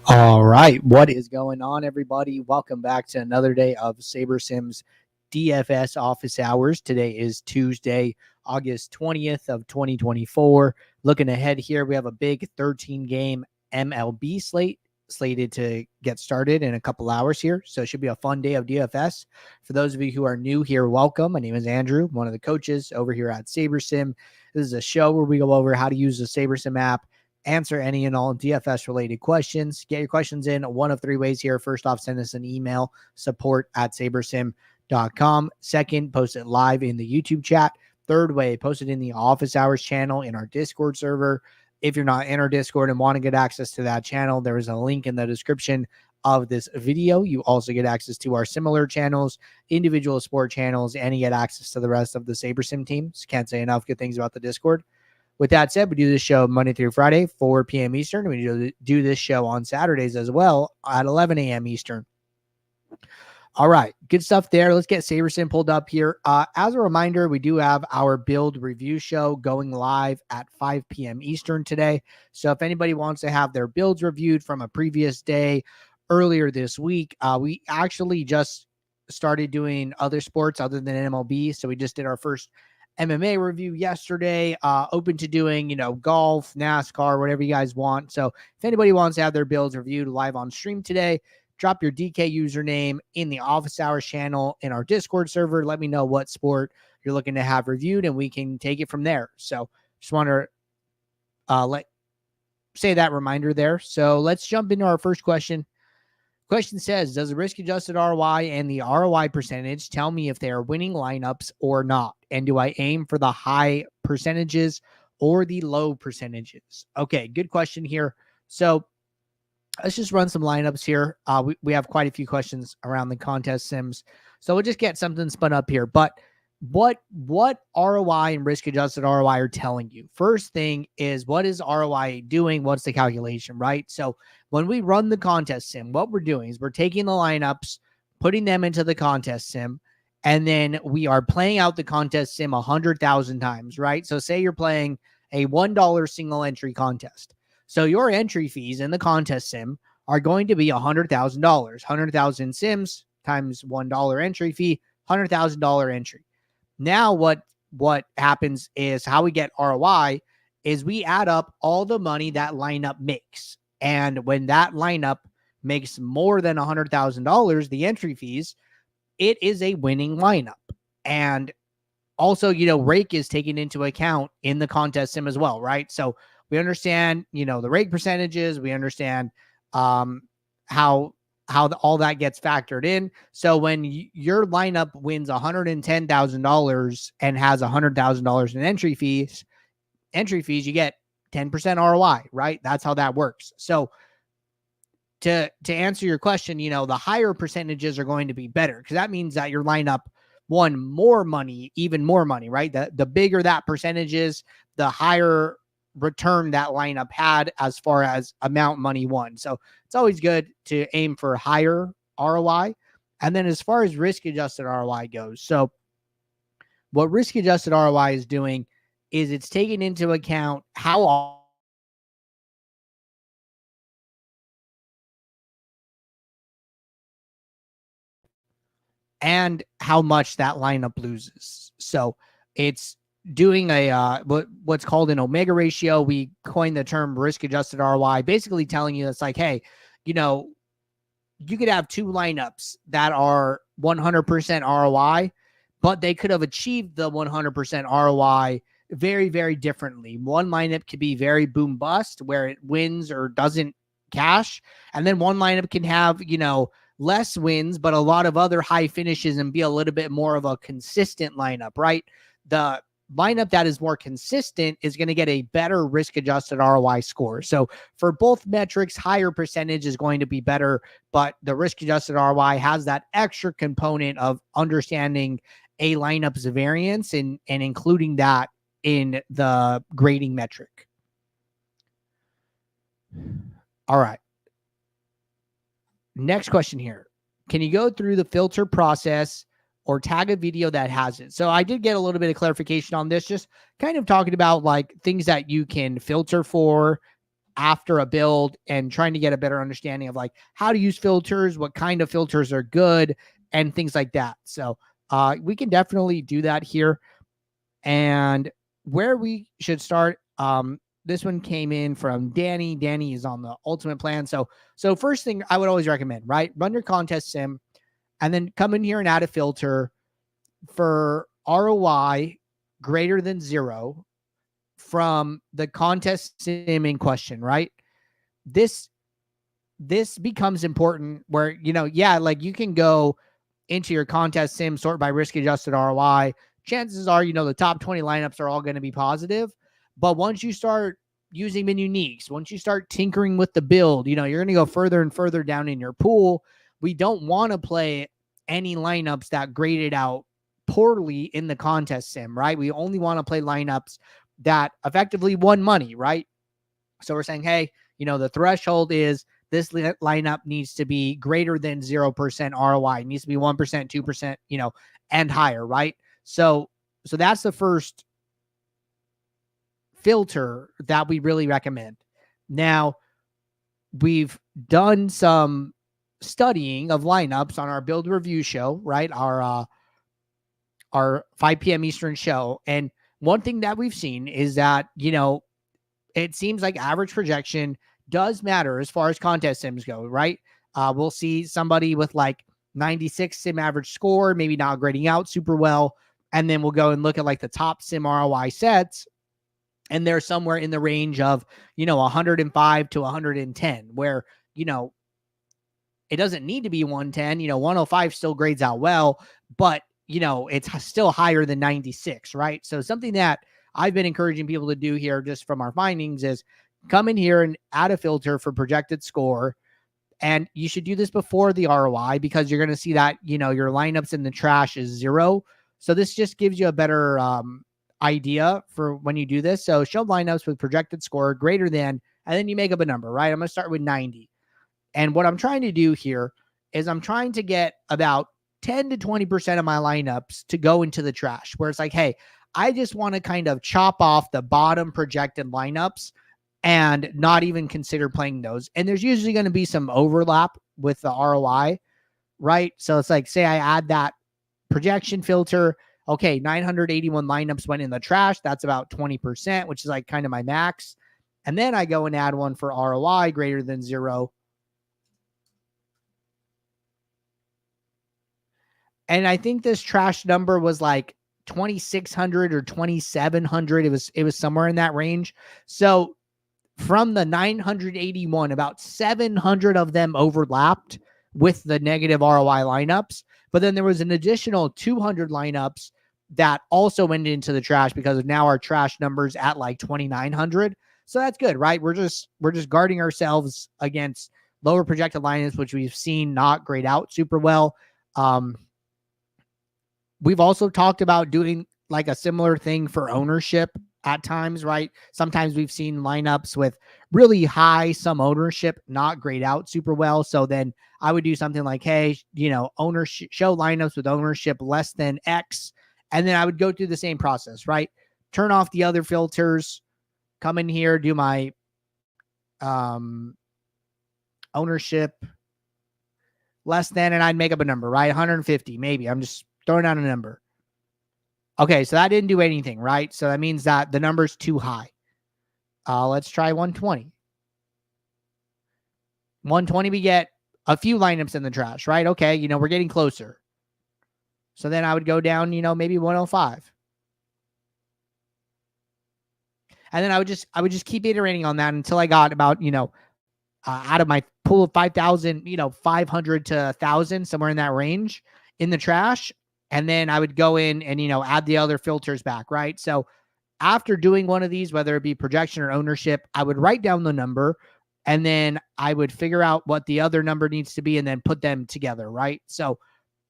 All right, what is going on, everybody? Welcome back to another day of SaberSim's DFS office hours. Today is Tuesday, August 20th of 2024. Looking ahead here, we have a big 13-game MLB slate slated to get started in a couple hours here. So it should be a fun day of DFS. For those of you who are new here, welcome. My name is Andrew, one of the coaches over here at SaberSim. This is a show where we go over how to use the SaberSim app, answer any and all DFS related questions. Get your questions in one of three ways here. First off, send us an email, support@sabersim.com. Second, post it live in the YouTube chat. Third way, post it in the office hours channel in our Discord server. If you're not in our Discord and want to get access to that channel, there is a link in the description of this video. You also get access to our similar channels, individual sport channels, and you get access to the rest of the SaberSim teams. Can't say enough good things about the Discord. With that said, we do this show Monday through Friday, 4 p.m. Eastern. We do this show on Saturdays as well at 11 a.m. Eastern. All right, good stuff there. Let's get SaberSim pulled up here. As a reminder, we do have our build review show going live at 5 p.m. Eastern today. So if anybody wants to have their builds reviewed from a previous day earlier this week, we actually just started doing other sports other than MLB. So we just did our first MMA review yesterday, open to doing, golf, NASCAR, whatever you guys want. So if anybody wants to have their builds reviewed live on stream today, drop your DK username in the office hours channel in our Discord server. Let me know what sport you're looking to have reviewed and we can take it from there. So just want to say that reminder there. So let's jump into our first question. Question says, does the risk-adjusted ROI and the ROI percentage tell me if they are winning lineups or not? And do I aim for the high percentages or the low percentages? Okay, good question here. So let's just run some lineups here. We have quite a few questions around the contest sims. So we'll just get something spun up here. But what ROI and risk-adjusted ROI are telling you? First thing is, what is ROI doing? What's the calculation, right? So when we run the contest sim, what we're doing is we're taking the lineups, putting them into the contest sim, and then we are playing out the contest sim 100,000 times, right? So say you're playing a $1 single entry contest. So your entry fees in the contest sim are going to be $100,000. 100,000 sims times $1 entry fee, $100,000 entry. Now what happens is how we get ROI is we add up all the money that lineup makes. And when that lineup makes more than $100,000, the entry fees, it is a winning lineup. And also, rake is taken into account in the contest sim as well, right? So we understand, the rake percentages. We understand how all that gets factored in. So when your lineup wins $110,000 and has $100,000 in entry fees, you get 10% ROI, right? That's how that works. So to answer your question, the higher percentages are going to be better because that means that your lineup won more money, even more money, right? The bigger that percentage is, the higher return that lineup had as far as amount money won. So it's always good to aim for higher ROI. And then as far as risk-adjusted ROI goes, so what risk-adjusted ROI is doing is it's taking into account how and how much that lineup loses. So it's doing a what's called an omega ratio. We coined the term risk-adjusted ROI, basically telling you it's like, hey, you could have two lineups that are 100% ROI, but they could have achieved the 100% ROI very, very differently. One lineup could be very boom bust, where it wins or doesn't cash, and then one lineup can have, less wins, but a lot of other high finishes and be a little bit more of a consistent lineup, right? The lineup that is more consistent is going to get a better risk-adjusted ROI score. So for both metrics, higher percentage is going to be better, but the risk-adjusted ROI has that extra component of understanding a lineup's variance and including that in the grading metric. All right. Next question here. Can you go through the filter process or tag a video that has it? So I did get a little bit of clarification on this, just kind of talking about like things that you can filter for, after a build and trying to get a better understanding of like how to use filters, what kind of filters are good, and things like that. So we can definitely do that here. And where we should start, this one came in from Danny. Danny is on the ultimate plan. So first thing I would always recommend, right? Run your contest sim and then come in here and add a filter for ROI greater than 0 from the contest sim in question, right? This becomes important where, you know, yeah, like you can go into your contest sim, sort by risk adjusted ROI. Chances are, you know, the top 20 lineups are all going to be positive. But once you start using the uniques, once you start tinkering with the build, you know, you're going to go further and further down in your pool. We don't want to play any lineups that graded out poorly in the contest sim, right? We only want to play lineups that effectively won money, right? So we're saying, hey, you know, the threshold is this lineup needs to be greater than 0% ROI. It needs to be 1%, 2%, you know, and higher, right? So that's the first filter that we really recommend. Now, we've done some studying of lineups on our build review show, right? Our 5 p.m. Eastern show. And one thing that we've seen is that, you know, it seems like average projection does matter as far as contest sims go, right? We'll see somebody with like 96 sim average score, maybe not grading out super well. And then we'll go and look at like the top sim ROI sets. And they're somewhere in the range of, you know, 105 to 110, where, you know, it doesn't need to be 110. You know, 105 still grades out well, but, you know, it's still higher than 96, right? So something that I've been encouraging people to do here just from our findings is come in here and add a filter for projected score. And you should do this before the ROI because you're going to see that, you know, your lineups in the trash is 0. So this just gives you a better idea for when you do this. So show lineups with projected score greater than, and then you make up a number, right? I'm going to start with 90. And what I'm trying to do here is I'm trying to get about 10 to 20% of my lineups to go into the trash, where it's like, hey, I just want to kind of chop off the bottom projected lineups and not even consider playing those. And there's usually going to be some overlap with the ROI, right? So it's like, say I add that projection filter. Okay, 981 lineups went in the trash. That's about 20%, which is like kind of my max. And then I go and add one for ROI greater than 0. And I think this trash number was like 2,600 or 2,700. It was somewhere in that range. So from the 981, about 700 of them overlapped with the negative ROI lineups. But then there was an additional 200 lineups that also went into the trash because of now our trash numbers at like 2,900. So that's good, right? We're just guarding ourselves against lower projected lineups, which we've seen not grade out super well. We've also talked about doing like a similar thing for ownership at times, right? Sometimes we've seen lineups with really high sum ownership not grade out super well. So then I would do something like, hey, you know, ownership, show lineups with ownership less than X. And then I would go through the same process, right? Turn off the other filters, come in here, do my ownership less than, and I'd make up a number, right? 150, maybe. I'm just throwing out a number. Okay, so that didn't do anything, right? So that means that the number's too high. Let's try 120. 120, we get a few lineups in the trash, right? Okay, you know, we're getting closer. So then I would go down, you know, maybe 105. And then I would just keep iterating on that until I got about, you know, out of my pool of 5,000, you know, 500 to 1,000, somewhere in that range in the trash. And then I would go in and, you know, add the other filters back, right? So after doing one of these, whether it be projection or ownership, I would write down the number and then I would figure out what the other number needs to be and then put them together, right? So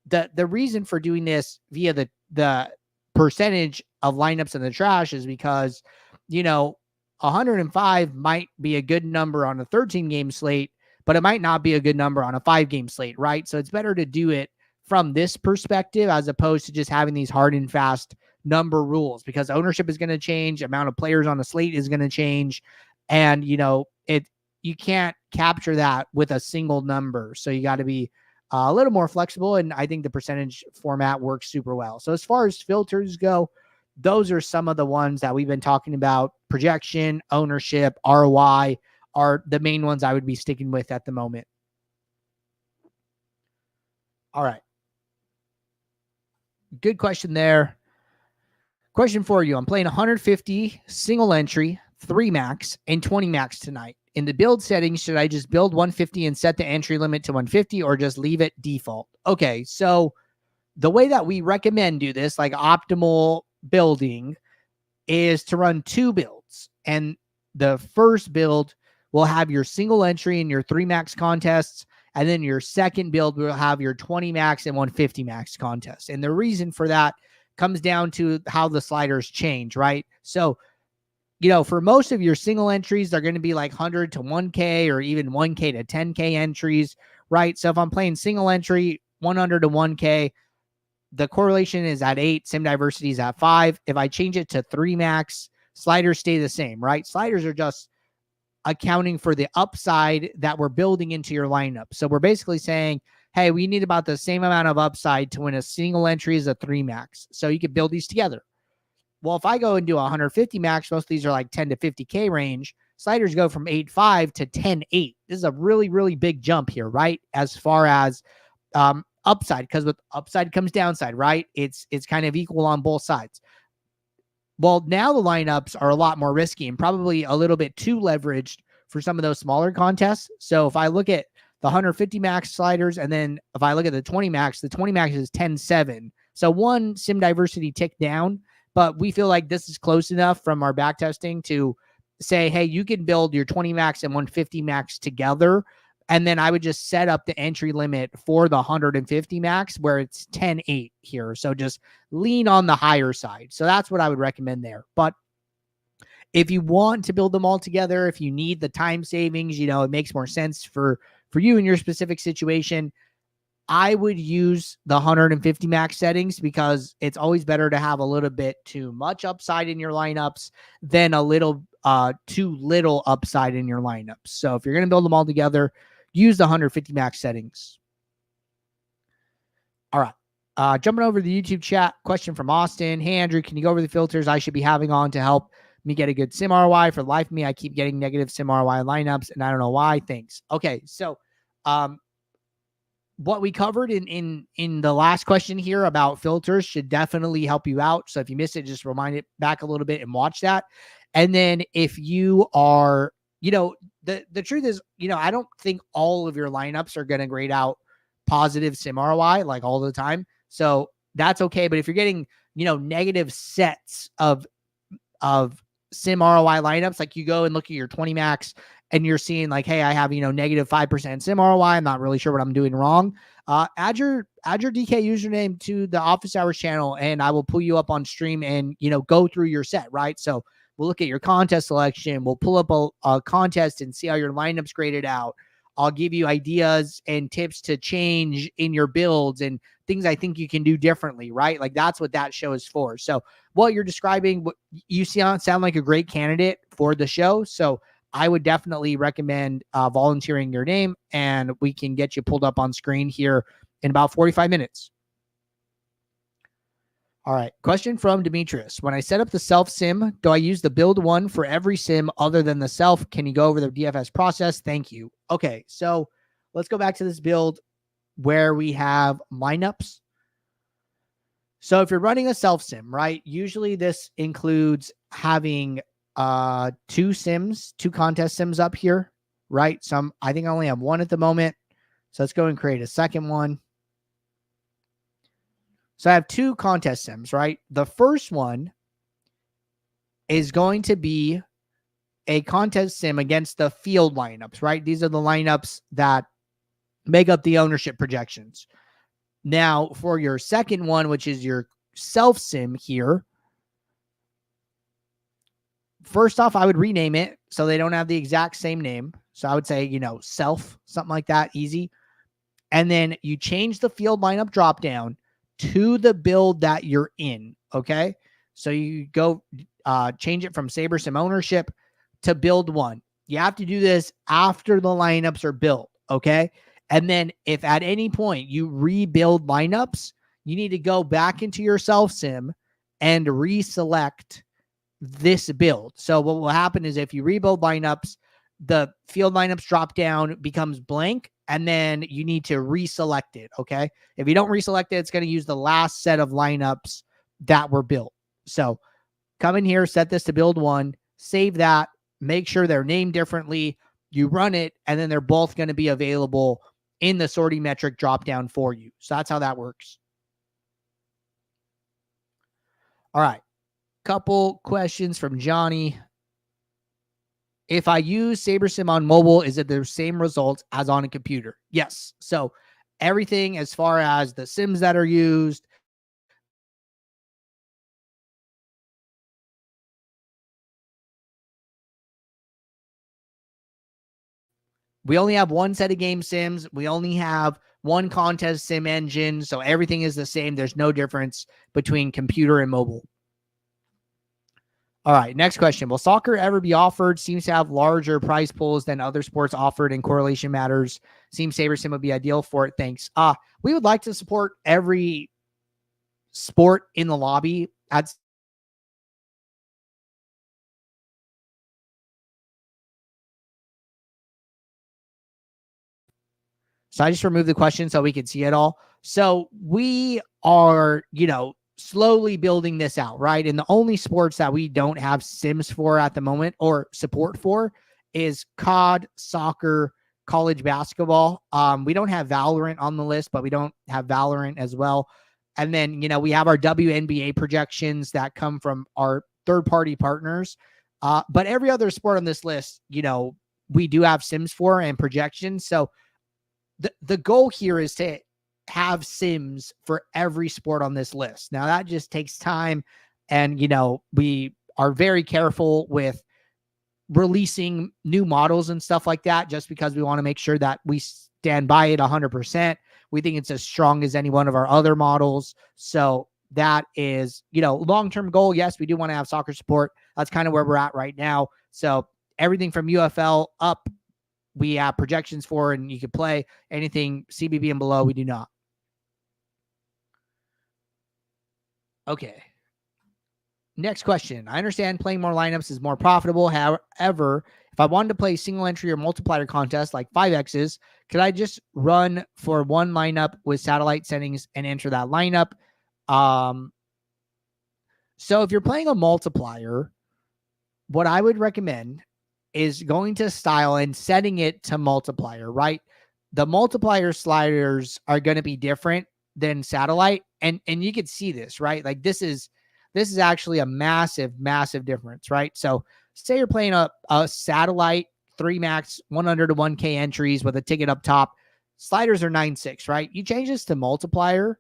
the reason for doing this via the percentage of lineups in the trash is because, you know, 105 might be a good number on a 13 game slate, but it might not be a good number on a 5 game slate, right? So it's better to do it from this perspective as opposed to just having these hard and fast number rules, because ownership is going to change, amount of players on the slate is going to change, And, you can't capture that with a single number. So you got to be a little more flexible. And I think the percentage format works super well. So as far as filters go, those are some of the ones that we've been talking about. Projection, ownership, ROI are the main ones I would be sticking with at the moment. All right. Good question there. Question for you. I'm playing 150 single entry, 3 max, and 20 max tonight. In the build settings, should I just build 150 and set the entry limit to 150 or just leave it default? Okay, so the way that we recommend do this, like optimal building, is to run 2 builds. And the first build will have your single entry and your 3 max contests. And then your second build will have your 20 max and 150 max contests. And the reason for that comes down to how the sliders change, right? So, for most of your single entries, they're going to be like 100 to 1K or even 1K to 10K entries, right? So if I'm playing single entry, 100 to 1K, the correlation is at 8, sim diversity is at 5. If I change it to 3 max, sliders stay the same, right? Sliders are just accounting for the upside that we're building into your lineup. So we're basically saying, hey, we need about the same amount of upside to win a single entry as a 3 max. So you could build these together. Well, if I go and do 150 max, most of these are like 10 to 50K range. Sliders go from 8.5 to 10.8. This is a really, really big jump here, right? As far as upside, because with upside comes downside, right? It's kind of equal on both sides. Well, now the lineups are a lot more risky and probably a little bit too leveraged for some of those smaller contests. So if I look at the 150 max sliders, and then if I look at the 20 max is 10.7. So one sim diversity tick down, but we feel like this is close enough from our back testing to say, hey, you can build your 20 max and 150 max together. And then I would just set up the entry limit for the 150 max where it's 10.8 here. So just lean on the higher side. So that's what I would recommend there. But if you want to build them all together, if you need the time savings, it makes more sense for you in your specific situation, I would use the 150 max settings because it's always better to have a little bit too much upside in your lineups than a little too little upside in your lineups. So if you're going to build them all together, use the 150 max settings. All right. Jumping over to the YouTube chat, question from Austin. Hey, Andrew, can you go over the filters I should be having on to help me get a good sim ROI? For the life of me, I keep getting negative sim ROI lineups, and I don't know why. Thanks. Okay, so what we covered in the last question here about filters should definitely help you out. So if you missed it, just rewind it back a little bit and watch that. And then if you are, the truth is, I don't think all of your lineups are going to grade out positive sim ROI like all the time. So that's okay. But if you're getting, negative sets of sim ROI lineups, like you go and look at your 20 max and you're seeing like, hey, I have, negative 5% sim ROI. I'm not really sure what I'm doing wrong. Add your DK username to the office hours channel and I will pull you up on stream and, go through your set, right? So we'll look at your contest selection. We'll pull up a contest and see how your lineup's graded out. I'll give you ideas and tips to change in your builds and things I think you can do differently, right? Like that's what that show is for. So what you're describing, what you sound like a great candidate for the show. So I would definitely recommend volunteering your name and we can get you pulled up on screen here in about 45 minutes. All right. Question from Demetrius. When I set up the self sim, do I use the build one for every sim other than the self? Can you go over the DFS process? Thank you. Okay. So let's go back to this build where we have lineups. So if you're running a self sim, right, usually this includes having 2 contest sims up here, right? I think I only have 1 at the moment. So let's go and create a second one. So I have 2 contest sims, right? The first one is going to be a contest sim against the field lineups, right? These are the lineups that make up the ownership projections. Now, for your second one, which is your self sim here, first off, I would rename it so they don't have the exact same name. So I would say, self, something like that, easy. And then you change the field lineup dropdown to the build that you're in, okay? So you go change it from SaberSim ownership to build one. You have to do this after the lineups are built, okay? And then if at any point you rebuild lineups, you need to go back into your SaberSim and reselect this build. So what will happen is if you rebuild lineups, the field lineups drop down, becomes blank, and then you need to reselect it, okay? If you don't reselect it, it's going to use the last set of lineups that were built. So come in here, set this to build one, save that, make sure they're named differently, you run it, and then they're both going to be available in the sorting metric drop down for you. So that's how that works. All right. Couple questions from Johnny. If I use SaberSim on mobile, is it the same results as on a computer? Yes. So everything as far as the sims that are used, we only have one set of game sims. We only have one contest sim engine. So everything is the same. There's no difference between computer and mobile. All right, next question. Will soccer ever be offered? Seems to have larger prize pools than other sports offered, and correlation matters. Seems SaberSim would be ideal for it. Thanks. We would like to support every sport in the lobby. So I just removed the question so we could see it all. So we are, slowly building this out, right? And the only sports that we don't have sims for at the moment or support for is COD, soccer, college basketball. We don't have Valorant on the list, but we don't have Valorant as well. And then, we have our WNBA projections that come from our third-party partners. But every other sport on this list, we do have sims for and projections. So the goal here is to have sims for every sport on this list. Now that just takes time. And, we are very careful with releasing new models and stuff like that, just because we want to make sure that we stand by it 100%. We think it's as strong as any one of our other models. So that is, long-term goal. Yes, we do want to have soccer support. That's kind of where we're at right now. So everything from UFL up, we have projections for, and you can play. Anything CBB and below, we do not. Okay. Next question. I understand playing more lineups is more profitable. However, if I wanted to play single entry or multiplier contests like 5Xs, could I just run for one lineup with satellite settings and enter that lineup? So if you're playing a multiplier, what I would recommend is going to style and setting it to multiplier, right? The multiplier sliders are going to be different than satellite. And you can see this, right? Like this is actually a massive difference, right? So say you're playing a satellite 3 max 100 to 1K entries with a ticket up top. Sliders are 9.6, right? You change this to multiplier,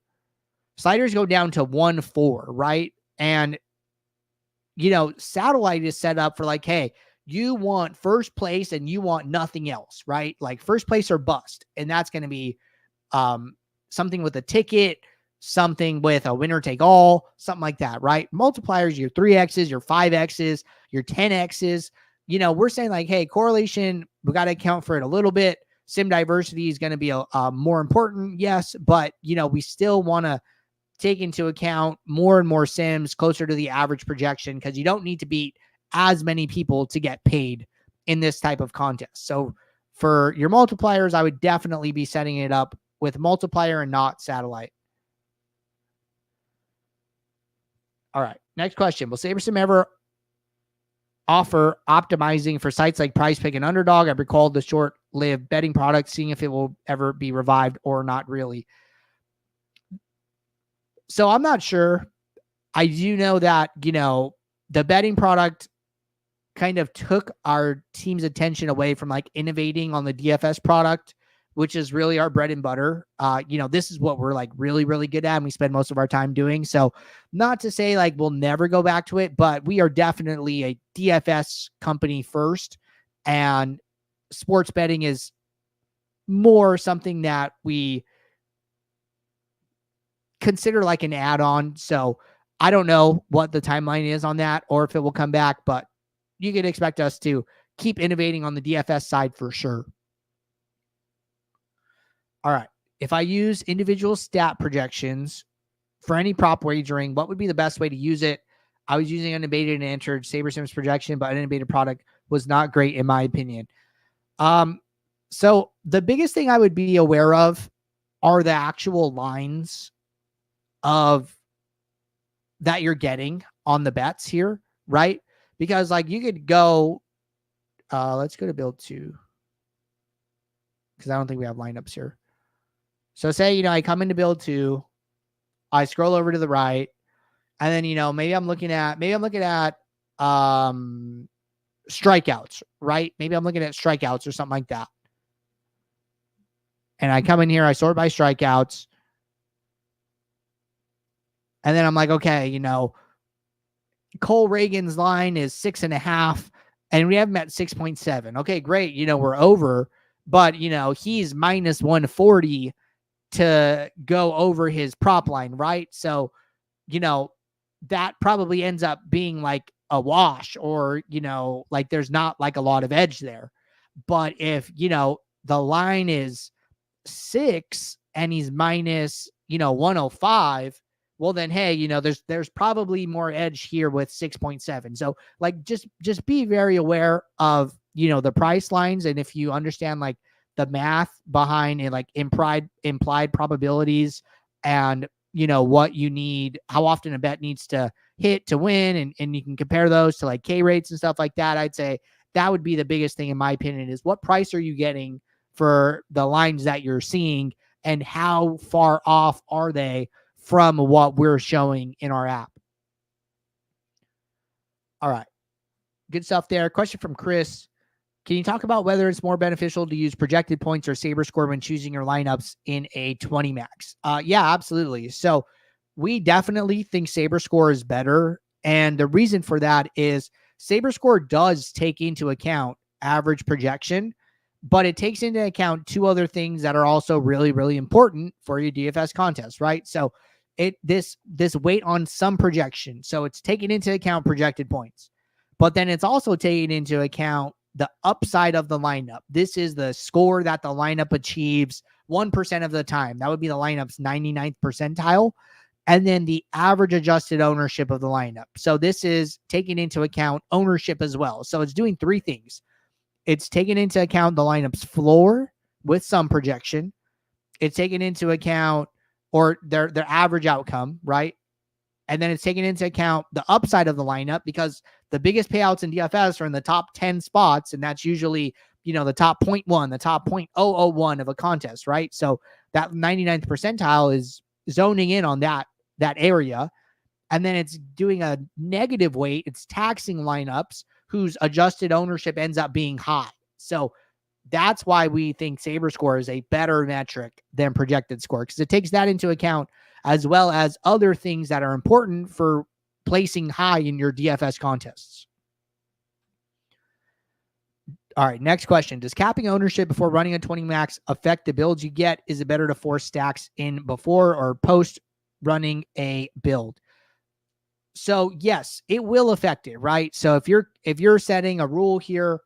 sliders go down to 1.4, right? And, satellite is set up for like, hey, you want first place and you want nothing else, right? Like first place or bust. And that's going to be something with a ticket, something with a winner take all, something like that, right? Multipliers, your 3Xs, your 5Xs, your 10Xs. We're saying like, hey, correlation, we got to account for it a little bit. Sim diversity is going to be a more important, yes, but we still want to take into account more and more sims closer to the average projection, because you don't need to beat as many people to get paid in this type of contest. So for your multipliers, I would definitely be setting it up with multiplier and not satellite. All right. Next question. Will SaberSim ever offer optimizing for sites like PrizePicks and Underdog? I've recalled the short-lived betting product, seeing if it will ever be revived or not really. So I'm not sure. I do know that, the betting product kind of took our team's attention away from like innovating on the DFS product, which is really our bread and butter. This is what we're like really, really good at, and we spend most of our time doing. So not to say like we'll never go back to it, but we are definitely a DFS company first, and sports betting is more something that we consider like an add-on. So I don't know what the timeline is on that or if it will come back, but you can expect us to keep innovating on the DFS side for sure. All right. If I use individual stat projections for any prop wagering, what would be the best way to use it? I was using unabated and entered SaberSim's projection, but unabated product was not great in my opinion. So the biggest thing I would be aware of are the actual lines of that you're getting on the bets here, right? Because like you could go, let's go to build 2 because I don't think we have lineups here. So say, I come into build 2, I scroll over to the right, and then, maybe I'm looking at strikeouts, right? Maybe I'm looking at strikeouts or something like that. And I come in here, I sort by strikeouts. And then I'm like, okay, Cole Reagan's line is 6.5, and we have him at 6.7. Okay, great. We're over, but he's minus 140 to go over his prop line, right? So, that probably ends up being like a wash, or, like there's not like a lot of edge there. But if, the line is 6 and he's minus, 105, well then, hey, there's probably more edge here with 6.7. So like, just be very aware of, the price lines. And if you understand like the math behind it, like implied probabilities and, what you need, how often a bet needs to hit to win. And you can compare those to like K rates and stuff like that. I'd say that would be the biggest thing in my opinion, is what price are you getting for the lines that you're seeing, and how far off are they from what we're showing in our app. All right. Good stuff there. Question from Chris. Can you talk about whether it's more beneficial to use projected points or SaberScore when choosing your lineups in a 20 max? Yeah, absolutely. So we definitely think SaberScore is better. And the reason for that is SaberScore does take into account average projection, but it takes into account 2 other things that are also really, really important for your DFS contest, right? So this weight on some projection. So it's taking into account projected points, but then it's also taking into account the upside of the lineup. This is the score that the lineup achieves 1% of the time. That would be the lineup's 99th percentile. And then the average adjusted ownership of the lineup. So this is taking into account ownership as well. So it's doing 3 things. It's taking into account the lineup's floor with some projection. It's taking into account or their average outcome, right? And then it's taking into account the upside of the lineup, because the biggest payouts in DFS are in the top 10 spots. And that's usually, the top 0.1, the top 0.001 of a contest, right? So that 99th percentile is zoning in on that area. And then it's doing a negative weight. It's taxing lineups whose adjusted ownership ends up being high. So that's why we think SaberScore is a better metric than projected score, because it takes that into account, as well as other things that are important for placing high in your DFS contests. All right, next question. Does capping ownership before running a 20 max affect the builds you get? Is it better to force stacks in before or post running a build? So yes, it will affect it, right? So if you're setting a rule here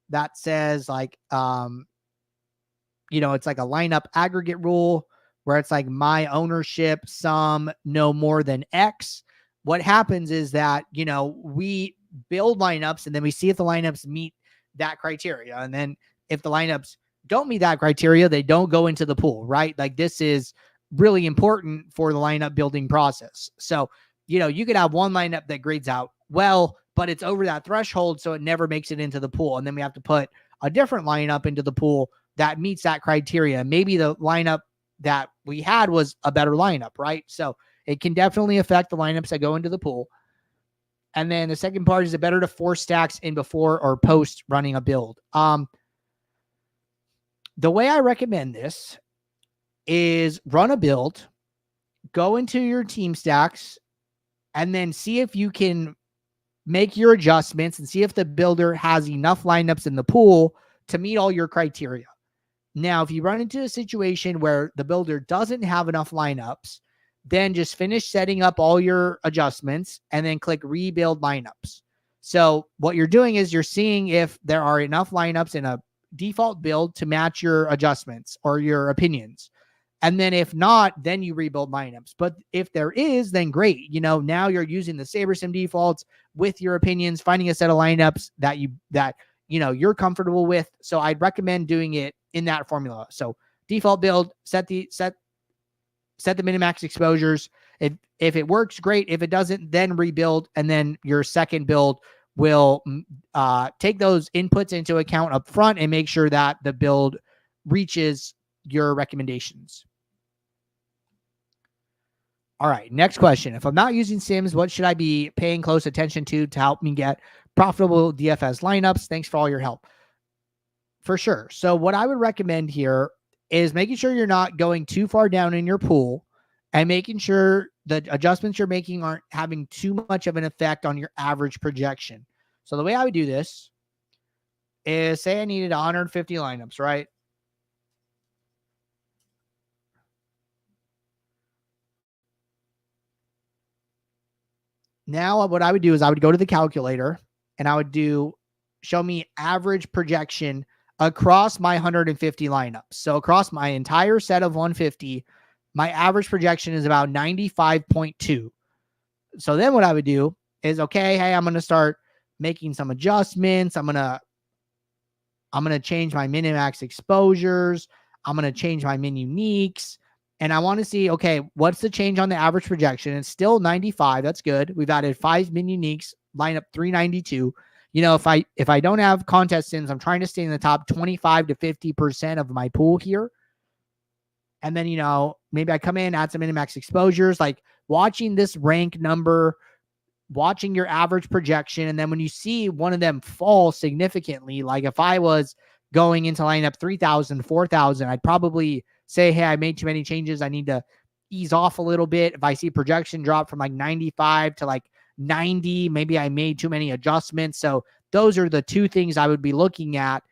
that says like, it's like a lineup aggregate rule where it's like my ownership sum no more than X. What happens is that, we build lineups and then we see if the lineups meet that criteria. And then if the lineups don't meet that criteria, they don't go into the pool, right? Like this is really important for the lineup building process. So, you could have one lineup that grades out well, but it's over that threshold, so it never makes it into the pool. And then we have to put a different lineup into the pool that meets that criteria. Maybe the lineup that we had was a better lineup, right? So it can definitely affect the lineups that go into the pool. And then the second part is, it better to force stacks in before or post running a build? The way I recommend this is run a build, go into your team stacks, and then see if you can make your adjustments and see if the builder has enough lineups in the pool to meet all your criteria. Now, if you run into a situation where the builder doesn't have enough lineups, then just finish setting up all your adjustments and then click rebuild lineups. So what you're doing is you're seeing if there are enough lineups in a default build to match your adjustments or your opinions. And then if not, then you rebuild lineups. But if there is, then great. Now you're using the SaberSim defaults with your opinions, finding a set of lineups that you're comfortable with. So I'd recommend doing it in that formula. So default build, set the minimax exposures. If it works, great. If it doesn't, then rebuild. And then your second build will take those inputs into account up front and make sure that the build reaches your recommendations. All right, next question. If I'm not using Sims, what should I be paying close attention to help me get profitable DFS lineups? Thanks for all your help. For sure. So what I would recommend here is making sure you're not going too far down in your pool and making sure the adjustments you're making aren't having too much of an effect on your average projection. So the way I would do this is, say I needed 150 lineups, right? Now what I would do is I would go to the calculator and I would show me average projection across my 150 lineups. So across my entire set of 150, my average projection is about 95.2. So then what I would do is, okay, hey, I'm going to start making some adjustments. I'm going to change my minimax exposures. I'm going to change my min uniques. And I want to see, okay, what's the change on the average projection? It's still 95. That's good. We've added 5 min uniques, line up 392. If I don't have contest sims, I'm trying to stay in the top 25 to 50% of my pool here. And then, maybe I come in, add some minimax exposures, like watching this rank number, watching your average projection. And then when you see one of them fall significantly, like if I was going into lineup 3,000, 4,000, I'd probably say, hey, I made too many changes. I need to ease off a little bit. If I see projection drop from like 95 to like 90, maybe I made too many adjustments. So those are the two things I would be looking at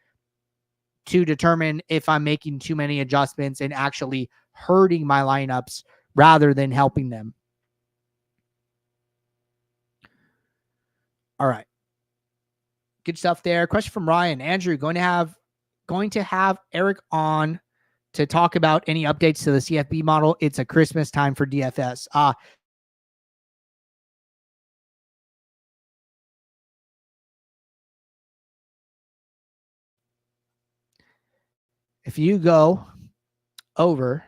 to determine if I'm making too many adjustments and actually hurting my lineups rather than helping them. All right. Good stuff there. Question from Ryan. Andrew, going to have Eric on to talk about any updates to the CFB model. It's a Christmas time for DFS. If you go over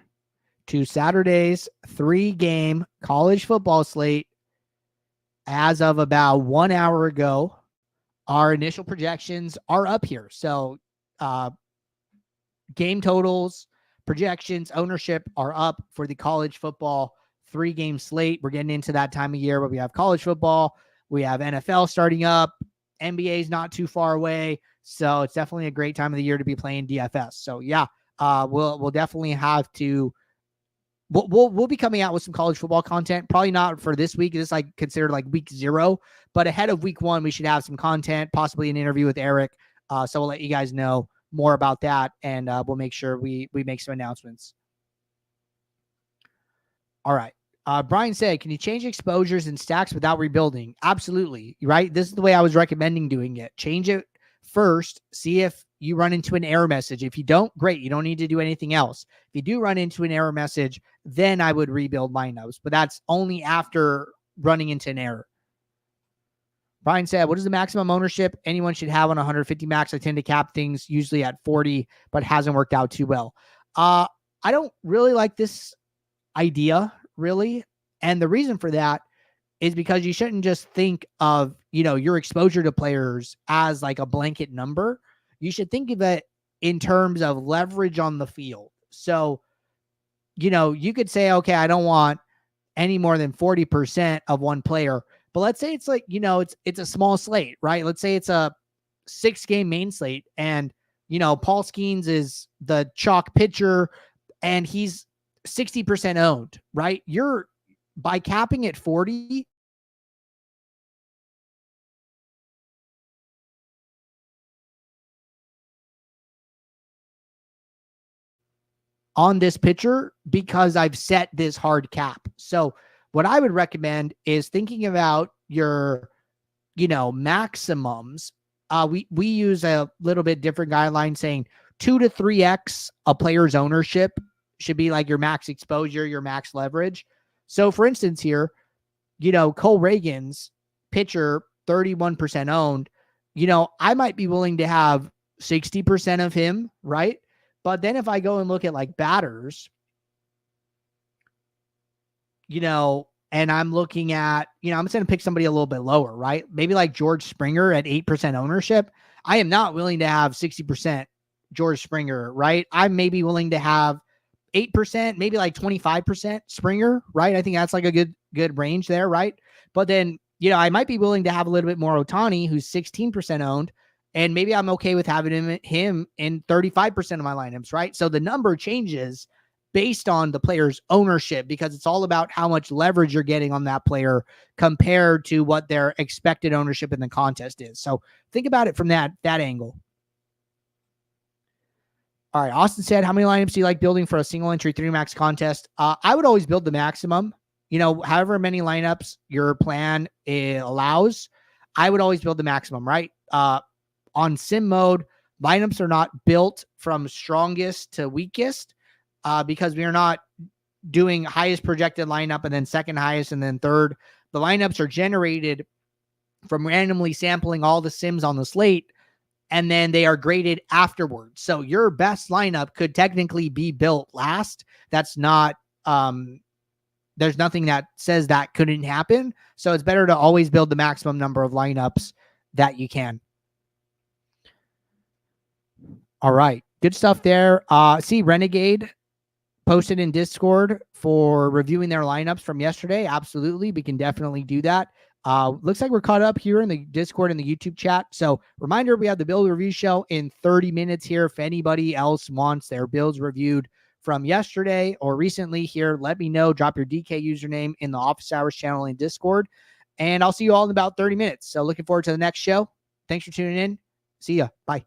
to Saturday's 3-game college football slate, as of about 1 hour ago, our initial projections are up here. So game totals, projections, ownership are up for the college football 3-game slate. We're getting into that time of year where we have college football, we have NFL starting up, NBA is not too far away. So it's definitely a great time of the year to be playing DFS. So yeah, we'll definitely have to. We'll be coming out with some college football content. Probably not for this week. This is like considered like week 0, but ahead of week 1, we should have some content, possibly an interview with Eric. So we'll let you guys know more about that, and we'll make sure we make some announcements. All right. Brian said, can you change exposures and stacks without rebuilding? Absolutely. Right. This is the way I was recommending doing it. Change it first. See if you run into an error message. If you don't, great. You don't need to do anything else. If you do run into an error message, then I would rebuild lineups, but that's only after running into an error. Brian said, what is the maximum ownership anyone should have on 150 max? I tend to cap things usually at 40, but hasn't worked out too well. I don't really like this idea, really. And the reason for that is because you shouldn't just think of, your exposure to players as like a blanket number. You should think of it in terms of leverage on the field. So, you could say, okay, I don't want any more than 40% of one player, but let's say it's like, it's a small slate, right? Let's say it's a 6-game main slate and, Paul Skeens is the chalk pitcher and he's 60% owned, right? You're by capping at 40, on this pitcher because I've set this hard cap. So what I would recommend is thinking about your maximums, we use a little bit different guideline saying 2 to 3x a player's ownership should be like your max exposure, your max leverage. So for instance here, Cole Reagan's pitcher, 31% owned, I might be willing to have 60% of him, right? But then if I go and look at like batters, and I'm looking at, I'm just going to pick somebody a little bit lower, right? Maybe like George Springer at 8% ownership. I am not willing to have 60% George Springer, right? I'm maybe willing to have 8%, maybe like 25% Springer, right? I think that's like a good range there, right? But then, I might be willing to have a little bit more Ohtani, who's 16% owned, and maybe I'm okay with having him in 35% of my lineups, right? So the number changes based on the player's ownership, because it's all about how much leverage you're getting on that player compared to what their expected ownership in the contest is. So think about it from that angle. All right. Austin said, how many lineups do you like building for a single entry 3-max contest? I would always build the maximum, however many lineups your plan allows. I would always build the maximum, right? On sim mode, lineups are not built from strongest to weakest, because we are not doing highest projected lineup and then second highest and then third. The lineups are generated from randomly sampling all the sims on the slate, and then they are graded afterwards. So your best lineup could technically be built last. That's not, there's nothing that says that couldn't happen. So it's better to always build the maximum number of lineups that you can. All right. Good stuff there. See, Renegade posted in Discord for reviewing their lineups from yesterday. Absolutely. We can definitely do that. Looks like we're caught up here in the Discord and the YouTube chat. So reminder, we have the build review show in 30 minutes here. If anybody else wants their builds reviewed from yesterday or recently here, let me know. Drop your DK username in the office hours channel in Discord, and I'll see you all in about 30 minutes. So looking forward to the next show. Thanks for tuning in. See ya. Bye.